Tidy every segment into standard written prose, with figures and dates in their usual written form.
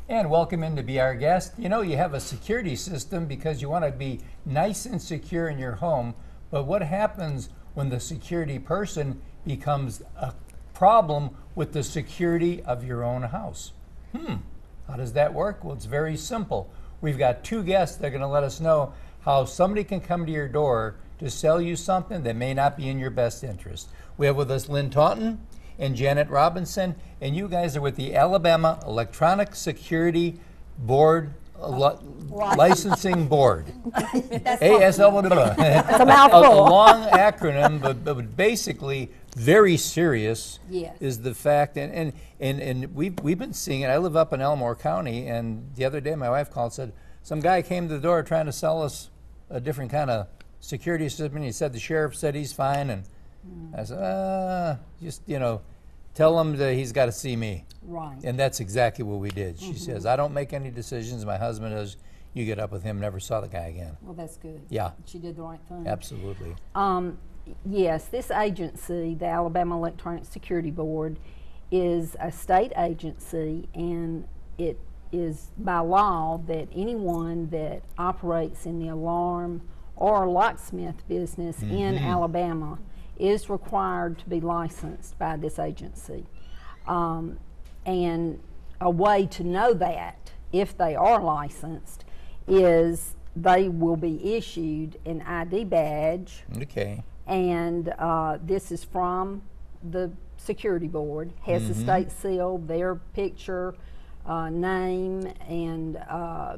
And welcome in to be our guest. You know, you have a security system because you want to be nice and secure in your home, but what happens when the security person becomes a problem with the security of your own house? How does that work? Well, it's very simple. We've got two guests that are going to let us know how somebody can come to your door to sell you something that may not be in your best interest. We have with us Lynne Taunton and Janet Robinson, and you guys are with the Alabama Electronic Security Board Licensing Board. ASL. It's a mouthful. A long acronym, but basically very serious. Yes. Is the fact, and we've been seeing it. I live up in Elmore County, and the other day my wife called and said some guy came to the door trying to sell us a different kind of security system. He said the sheriff said he's fine, and I said, just, tell him that he's got to see me. Right. And that's exactly what we did. She says, I don't make any decisions. My husband does. You get up with him. Never saw the guy again. Well, that's good. Yeah. She did the right thing. Absolutely. Yes, this agency, the Alabama Electronic Security Board, is a state agency, and it is by law that anyone that operates in the alarm or locksmith business in Alabama is required to be licensed by this agency. And a way to know that, if they are licensed, is they will be issued an ID badge. Okay. And this is from the security board, has the state seal, their picture, name, and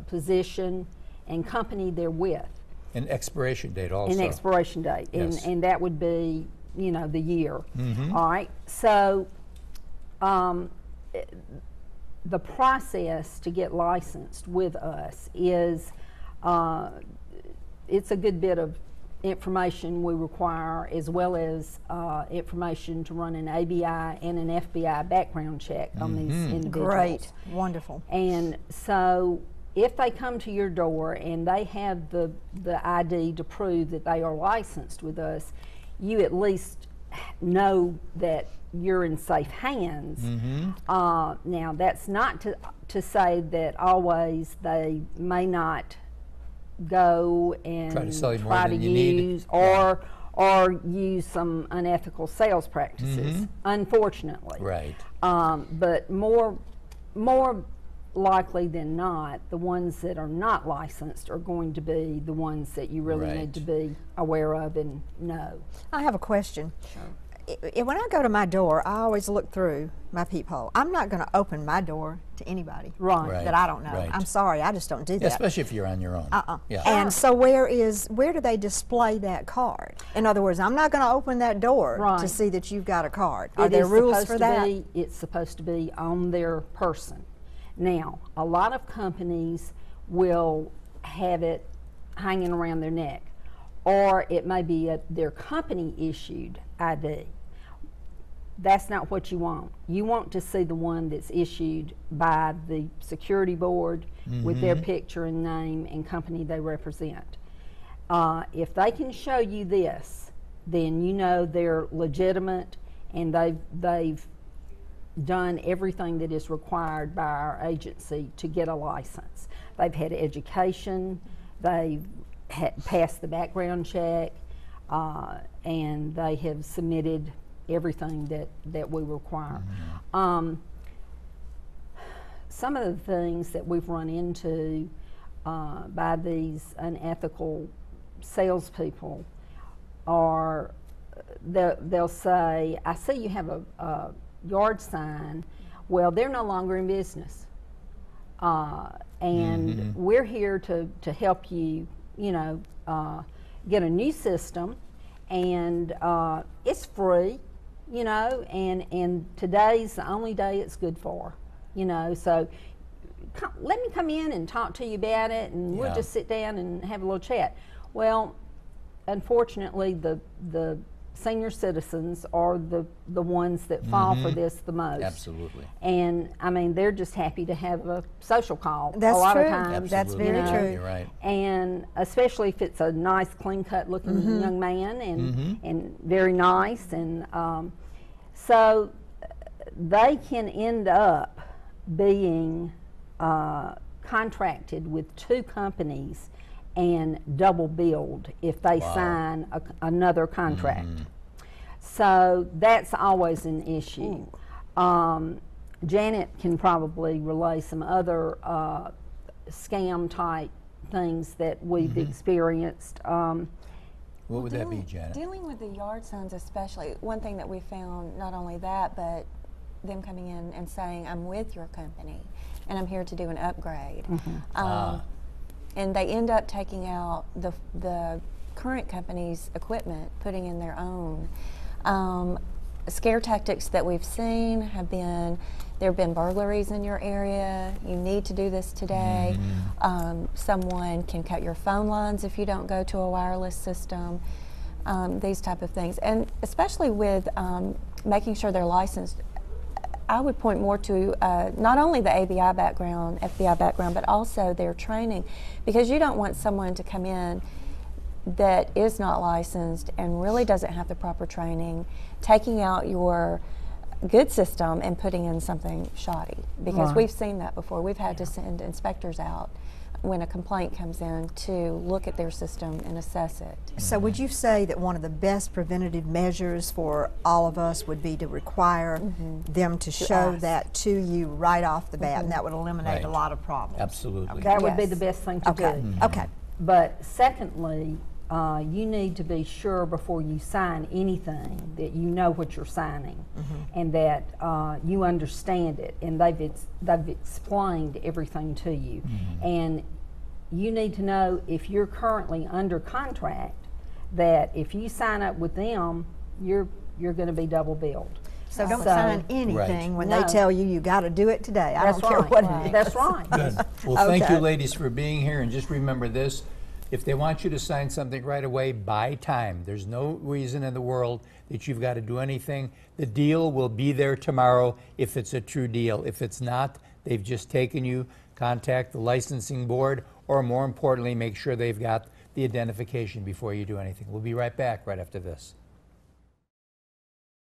position, and company they're with. An expiration date also. An expiration date, Yes. and that would be, the year. All right, so the process to get licensed with us is, it's a good bit of information we require, as well as information to run an ABI and an FBI background check on these individuals. Great, wonderful. And so if they come to your door and they have the ID to prove that they are licensed with us, you at least know that you're in safe hands. Now, that's not to say that always they may not go and Try to sell you more than you use need. or use some unethical sales practices, unfortunately. Right. But more likely than not, the ones that are not licensed are going to be the ones that you really need to be aware of and know. I have a question. Sure. When I go to my door, I always look through my peephole. I'm not going to open my door to anybody that I don't know. Right. I'm sorry, I just don't do that. Especially if you're on your own. Yeah. And so where do they display that card? In other words, I'm not going to open that door to see that you've got a card. Are there rules for that? It's supposed to be on their person. Now, a lot of companies will have it hanging around their neck, or it may be their company issued ID. That's not what you want. You want to see the one that's issued by the security board with their picture and name and company they represent. If they can show you this, then you know they're legitimate and they've done everything that is required by our agency to get a license. They've had education, they've passed the background check, and they have submitted everything that we require. Some of the things that we've run into by these unethical salespeople are they'll say, I see you have a yard sign. Well, they're no longer in business. And we're here to help you, get a new system, and it's free, and today's the only day it's good for, so let me come in and talk to you about it, and we'll just sit down and have a little chat. Well, unfortunately, the senior citizens are the ones that fall for this the most. Absolutely. And I mean, they're just happy to have a social call. That's a lot true. of times. That's very true. You're right. And especially if it's a nice, clean-cut looking young man and very nice, and so they can end up being contracted with 2 companies and double billed if they sign another contract. So that's always an issue. Janet can probably relay some other scam type things that we've experienced. What would that be, Janet? Dealing with the yard signs especially, one thing that we found, not only that, but them coming in and saying, I'm with your company and I'm here to do an upgrade. And they end up taking out the current company's equipment, putting in their own. Scare tactics that we've seen have been, there have been burglaries in your area, you need to do this today. Someone can cut your phone lines if you don't go to a wireless system, these type of things. And especially with making sure they're licensed, I would point more to not only the ABI background, FBI background, but also their training, because you don't want someone to come in that is not licensed and really doesn't have the proper training, taking out your good system and putting in something shoddy, because we've seen that before. We've had to send inspectors out when a complaint comes in to look at their system and assess it. So would you say that one of the best preventative measures for all of us would be to require them to show that to you right off the bat, and that would eliminate a lot of problems? Absolutely. That would be the best thing to do. Okay. But secondly, you need to be sure before you sign anything that you know what you're signing, and that you understand it, and they've explained everything to you. And you need to know, if you're currently under contract, that if you sign up with them, you're going to be double billed. So don't sign anything when they tell you you got to do it today. I don't care what it is. That's right. Good. Well, thank you, ladies, for being here, and just remember this. If they want you to sign something right away, buy time. There's no reason in the world that you've got to do anything. The deal will be there tomorrow if it's a true deal. If it's not, they've just taken you. Contact the licensing board, or more importantly, make sure they've got the identification before you do anything. We'll be right back right after this.